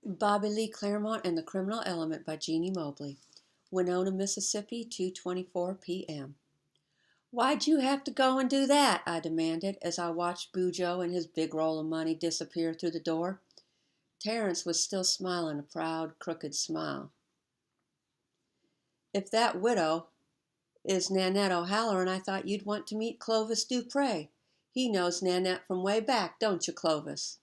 Bobby Lee Claremont and the Criminal Element by Jeannie Mobley. Winona, Mississippi, 2:24 p.m. "Why'd you have to go and do that?" I demanded as I watched Bujo and his big roll of money disappear through the door. Terence was still smiling a proud, crooked smile. "If that widow is Nanette O'Halloran, I thought you'd want to meet Clovis Dupre. He knows Nanette from way back, don't you, Clovis?"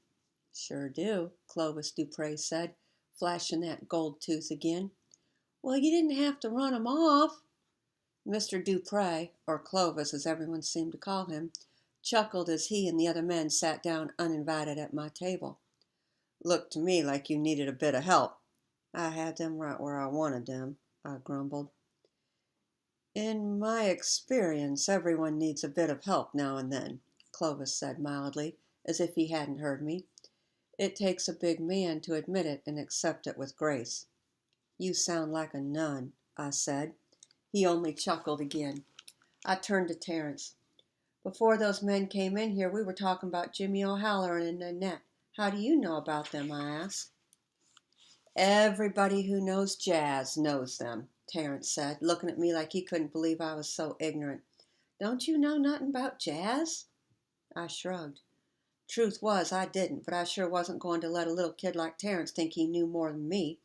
"Sure do," Clovis Dupre said, flashing that gold tooth again. "Well, you didn't have to run him off." Mr. Dupre, or Clovis as everyone seemed to call him, chuckled as he and the other men sat down uninvited at my table. "Looked to me like you needed a bit of help." "I had them right where I wanted them," I grumbled. "In my experience, everyone needs a bit of help now and then," Clovis said mildly, as if he hadn't heard me. "It takes a big man to admit it and accept it with grace." "You sound like a nun," I said. He only chuckled again. I turned to Terence. "Before those men came in here, we were talking about Jimmy O'Halloran and Nanette. How do you know about them?" I asked. "Everybody who knows jazz knows them," Terence said, looking at me like he couldn't believe I was so ignorant. "Don't you know nothing about jazz?" I shrugged. Truth was, I didn't, but I sure wasn't going to let a little kid like Terence think he knew more than me.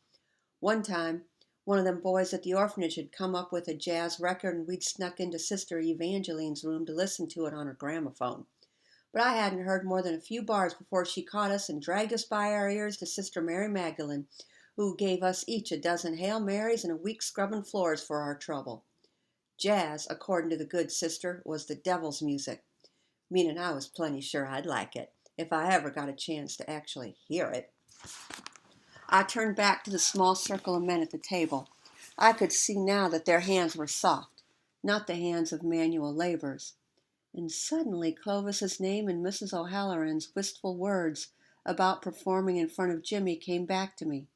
One time, one of them boys at the orphanage had come up with a jazz record, and we'd snuck into Sister Evangeline's room to listen to it on her gramophone. But I hadn't heard more than a few bars before she caught us and dragged us by our ears to Sister Mary Magdalene, who gave us each a dozen Hail Marys and a week scrubbing floors for our trouble. Jazz, according to the good sister, was the devil's music, meaning I was plenty sure I'd like it, if I ever got a chance to actually hear it. I turned back to the small circle of men at the table. I could see now that their hands were soft, not the hands of manual laborers. And suddenly Clovis's name and Mrs. O'Halloran's wistful words about performing in front of Jimmy came back to me.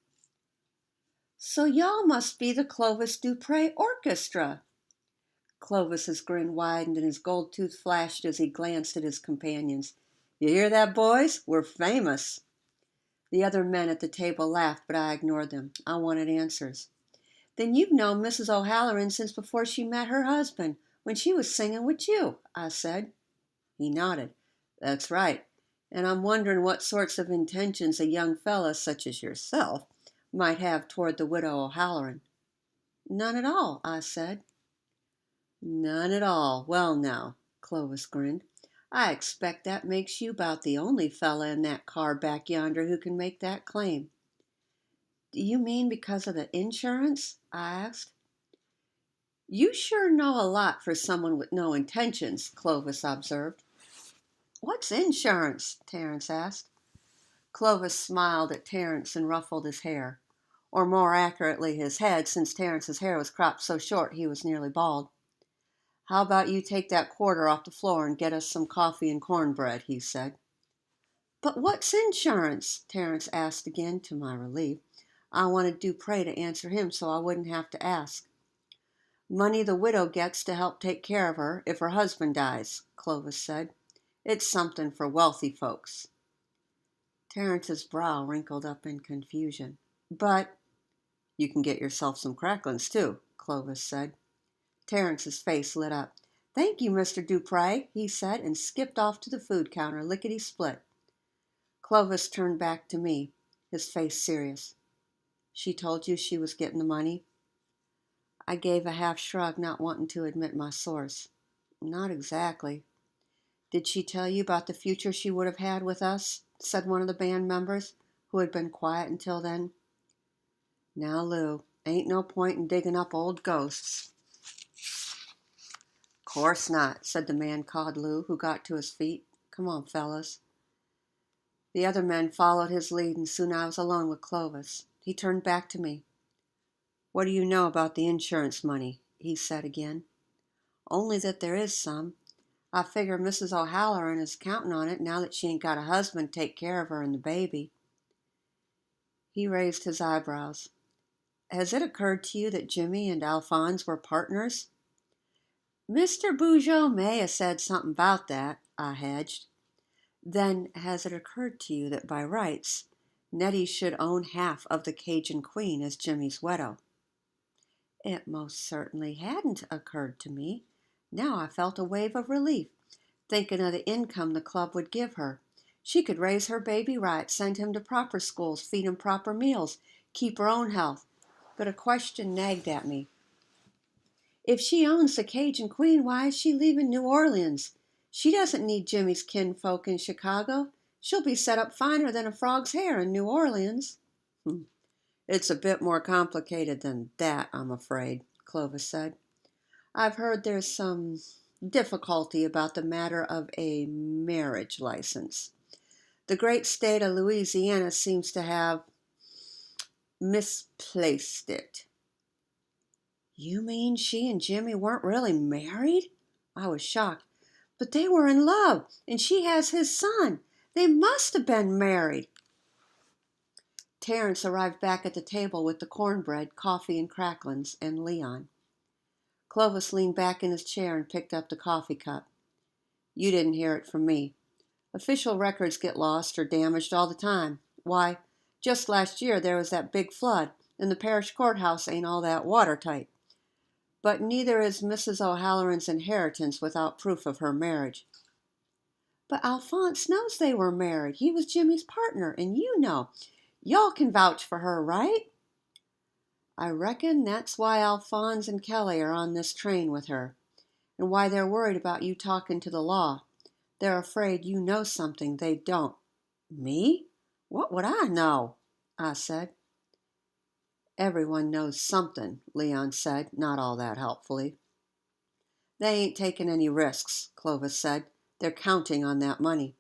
"So y'all must be the Clovis Dupre Orchestra." Clovis's grin widened and his gold tooth flashed as he glanced at his companions. "You hear that, boys? We're famous." The other men at the table laughed, but I ignored them. I wanted answers. "Then you've known Mrs. O'Halloran since before she met her husband, when she was singing with you," I said. He nodded. "That's right. And I'm wondering what sorts of intentions a young fella such as yourself might have toward the widow O'Halloran." "None at all," I said. "None at all. Well now," Clovis grinned, "I expect that makes you about the only fella in that car back yonder who can make that claim." "Do you mean because of the insurance?" I asked. "You sure know a lot for someone with no intentions," Clovis observed. "What's insurance?" Terence asked. Clovis smiled at Terence and ruffled his hair, or more accurately his head, since Terence's hair was cropped so short he was nearly bald. "How about you take that quarter off the floor and get us some coffee and cornbread," he said. "But what's insurance?" Terence asked again, to my relief. I wanted Dupre to answer him so I wouldn't have to ask. "Money the widow gets to help take care of her if her husband dies," Clovis said. "It's something for wealthy folks." Terence's brow wrinkled up in confusion. "But—" "You can get yourself some cracklins, too," Clovis said. Terence's face lit up. "Thank you, Mr. Dupre," he said, and skipped off to the food counter, lickety-split. Clovis turned back to me, his face serious. "She told you she was getting the money?" I gave a half shrug, not wanting to admit my source. "Not exactly." "Did she tell you about the future she would have had with us?" said one of the band members, who had been quiet until then. "Now, Lou, ain't no point in digging up old ghosts." "Course not," said the man called Lou, who got to his feet. "Come on, fellas." The other men followed his lead, and soon I was alone with Clovis. He turned back to me. "What do you know about the insurance money?" he said again. "Only that there is some. I figure Mrs. O'Halloran is counting on it now that she ain't got a husband to take care of her and the baby." He raised his eyebrows. "Has it occurred to you that Jimmy and Alphonse were partners?" "Mr. Bujo may have said something about that," I hedged. "Then has it occurred to you that by rights Nettie should own half of the Cajun Queen as Jimmy's widow. It most certainly hadn't occurred to me. Now I felt a wave of relief, thinking of the income the club would give her. She could raise her baby right, send him to proper schools, feed him proper meals, keep her own health. But a question nagged at me. If she owns the Cajun Queen, why is she leaving New Orleans? She doesn't need Jimmy's kinfolk in Chicago. She'll be set up finer than a frog's hair in New Orleans. It's a bit more complicated than that, I'm afraid, Clovis said. I've heard there's some difficulty about the matter of a marriage license. The great state of Louisiana seems to have misplaced it. You mean she and Jimmy weren't really married? I was shocked. But they were in love, and she has his son. They must have been married. Terence arrived back at the table with the cornbread, coffee and cracklins, and Leon. Clovis leaned back in his chair and picked up the coffee cup. You didn't hear it from me. Official records get lost or damaged all the time. Why, just last year there was that big flood, and the parish courthouse ain't all that watertight. But neither is Mrs. O'Halloran's inheritance without proof of her marriage. But Alphonse knows they were married. He was Jimmy's partner, and you know. Y'all can vouch for her, right? I reckon that's why Alphonse and Kelly are on this train with her, and why they're worried about you talking to the law. They're afraid you know something they don't. Me? What would I know? I said. Everyone knows something, Leon said, not all that helpfully. They ain't taking any risks, Clovis said. They're counting on that money.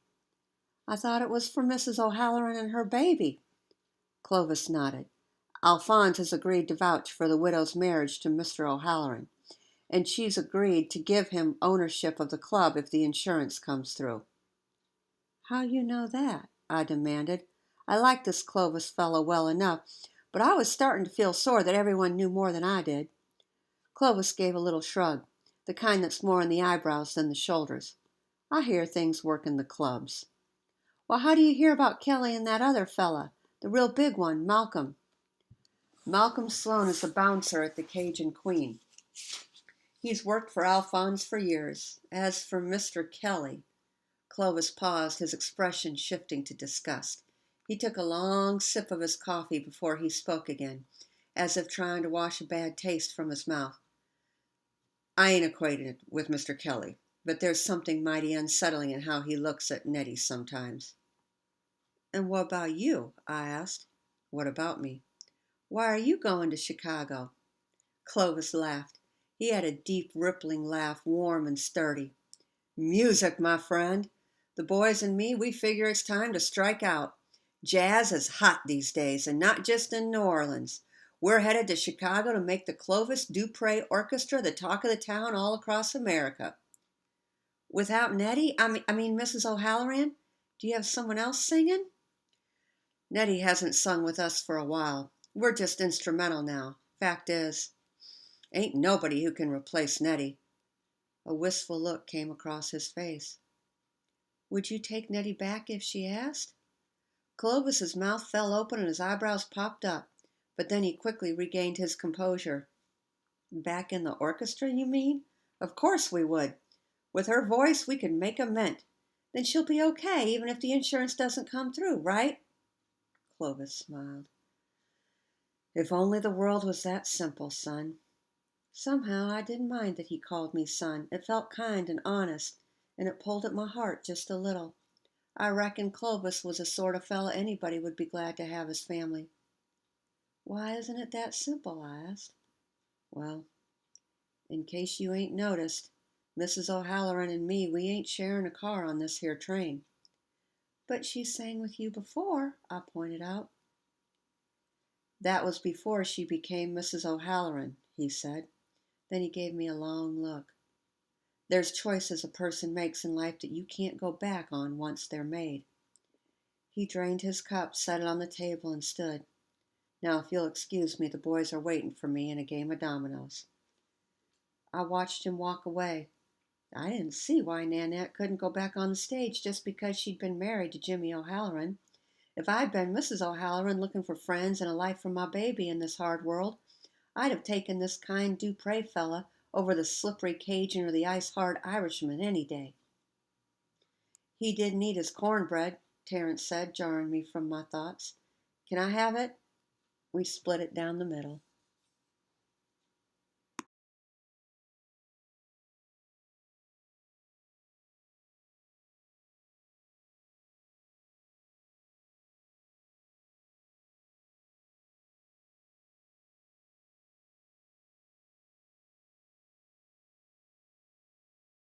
I thought it was for Mrs. O'Halloran and her baby. Clovis nodded. Alphonse has agreed to vouch for the widow's marriage to Mr. O'Halloran, and she's agreed to give him ownership of the club if the insurance comes through. How you know that? I demanded. I liked this Clovis fellow well enough, but I was starting to feel sore that everyone knew more than I did. Clovis gave a little shrug, the kind that's more in the eyebrows than the shoulders. I hear things work in the clubs. Well, how do you hear about Kelly and that other fella, the real big one, Malcolm? Malcolm Sloan is the bouncer at the Cajun Queen. He's worked for Alphonse for years. As for Mr. Kelly, Clovis paused, his expression shifting to disgust. He took a long sip of his coffee before he spoke again, as if trying to wash a bad taste from his mouth. I ain't acquainted with Mr. Kelly, but there's something mighty unsettling in how he looks at Nettie sometimes. And what about you? I asked. What about me? Why are you going to Chicago? Clovis laughed. He had a deep, rippling laugh, warm and sturdy. Music, my friend. The boys and me, we figure it's time to strike out. Jazz is hot these days, and not just in New Orleans. We're headed to Chicago to make the Clovis Dupre Orchestra the talk of the town all across America. Without Nettie? I mean Mrs. O'Halloran? Do you have someone else singing? Nettie hasn't sung with us for a while. We're just instrumental now. Fact is, ain't nobody who can replace Nettie. A wistful look came across his face. Would you take Nettie back if she asked? Clovis's mouth fell open and his eyebrows popped up, but then he quickly regained his composure. Back in the orchestra, you mean? Of course we would. With her voice, we could make a mint. Then she'll be okay, even if the insurance doesn't come through, right? Clovis smiled. If only the world was that simple, son. Somehow I didn't mind that he called me son. It felt kind and honest, and it pulled at my heart just a little. I reckon Clovis was the sort of fellow anybody would be glad to have as family. Why isn't it that simple? I asked. Well, in case you ain't noticed, Mrs. O'Halloran and me, we ain't sharing a car on this here train. But she sang with you before, I pointed out. That was before she became Mrs. O'Halloran, he said. Then he gave me a long look. There's choices a person makes in life that you can't go back on once they're made. He drained his cup, set it on the table, and stood. Now, if you'll excuse me, the boys are waiting for me in a game of dominoes. I watched him walk away. I didn't see why Nanette couldn't go back on the stage just because she'd been married to Jimmy O'Halloran. If I'd been Mrs. O'Halloran looking for friends and a life for my baby in this hard world, I'd have taken this kind Dupre fella over the slippery Cajun or the ice-hard Irishman any day. He didn't eat his cornbread, Terence said, jarring me from my thoughts. Can I have it? We split it down the middle.